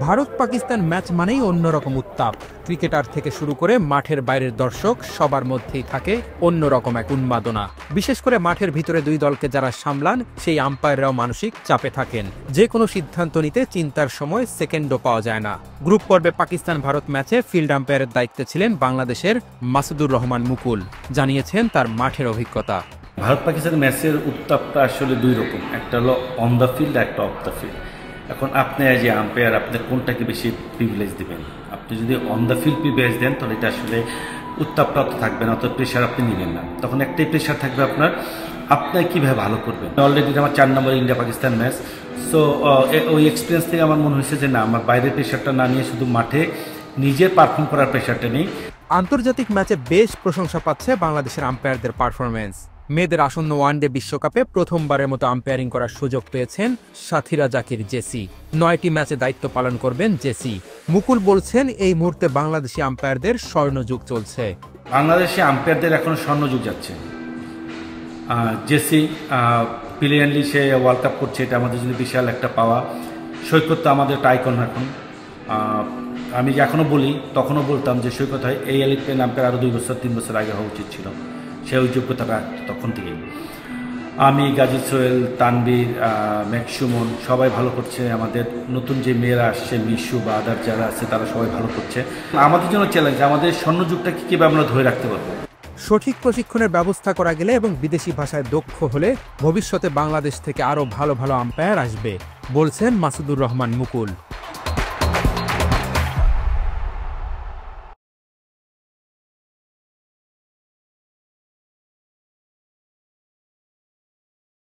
Bharat Pakistan match মানেই অন্যরকম উত্তাপ। ক্রিকেটার থেকে শুরু করে মাঠের বাইরের দর্শক সবার মধ্যেই থাকে অন্যরকম এক উন্মাদনা। বিশেষ করে মাঠের ভিতরে দুই দলকে যারা সামলান সেই আম্পায়াররাও মানসিক চাপে থাকেন। যে কোনো সিদ্ধান্ত নিতে চিন্তার সময় সেকেন্ডও পাওয়া যায় না। গ্রুপ পর্বে পাকিস্তান ভারত ম্যাচে ফিল্ড আম্পায়ারের দায়িত্বে ছিলেন বাংলাদেশের মাসুদুর রহমান মুকুল। জানিয়েছেন তার মাঠের অভিজ্ঞতা। ভারত পাকিস্তান ম্যাচের উত্তাপটা আসলে দুই রকম, একটা হলো অন দ্য ফিল্ড, একটা অফ দ্য ফিল্ড। এখন আপনি যে আম্পায়ার, আপনি কোনটাকে বেশি প্রিভিলেজ দেবেন? আপনি যদি অন দ্য ফিল্ড প্রিভিলেজ দেন তাহলে এটা আসলে উত্তাপটা অত থাকবে না, অত প্রেশার আপনি নেবেন না। তখন একটাই প্রেশার থাকবে আপনার কীভাবে ভালো করবেন। অলরেডি আমার 4 নম্বর ইন্ডিয়া পাকিস্তান ম্যাচ। সো ওই এক্সপিরিয়েন্স থেকে আমার মনে হয়েছে যে না, আমার বাইরের প্রেশারটা না নিয়ে শুধু মাঠে নিজের পারফর্ম করার প্রেশারটা নেই। আন্তর্জাতিক ম্যাচে বেশ প্রশংসা পাচ্ছে বাংলাদেশের আম্পায়ারদের পারফরমেন্স। মেয়েদের আসন্ন ওয়ানডে বিশ্বকাপে প্রথমবারের মতো আম্পায়ারিং করার সুযোগ পেয়েছেন সাথীরা জাকির জেসি। 9টি ম্যাচে দায়িত্ব পালন করবেন জেসি। মুকুল বলছেন এই মুহূর্তে বাংলাদেশি আম্পায়ারদের স্বর্ণযুগ চলছে। বাংলাদেশি আম্পায়ারদের এখন স্বর্ণযুগ যাচ্ছে। জেসি প্লেয়ারলি সে ওয়ার্ল্ড কাপ করছে, এটা আমাদের জন্য বিশাল একটা পাওয়া। সৈকত তো আমাদের টাইকন এখন। আমি এখনও বলি, তখনও বলতাম যে সৈকত হয় এই এলিট প্লেন আম্পায়ার আরও 2 বছর 3 বছর আগে হওয়া উচিত ছিল। সে ওই যোগ্যতাটা তখন থেকেই। আমি, গাজী সোহেল, তানবীর, ম্যাক্সুমন সবাই ভালো করছে। আমাদের নতুন যে মেয়েরা আসছে, মিশু বা আদার যারা আছে তারা সবাই ভালো করছে। আমাদের জন্য চ্যালেঞ্জ, আমাদের স্বর্ণযুগটাকে কীভাবে আমরা ধরে রাখতে পারবো। সঠিক প্রশিক্ষণের ব্যবস্থা করা গেলে এবং বিদেশি ভাষায় দক্ষ হলে ভবিষ্যতে বাংলাদেশ থেকে আরও ভালো ভালো আম্পায়ার আসবে, বলছেন মাসুদুর রহমান মুকুল।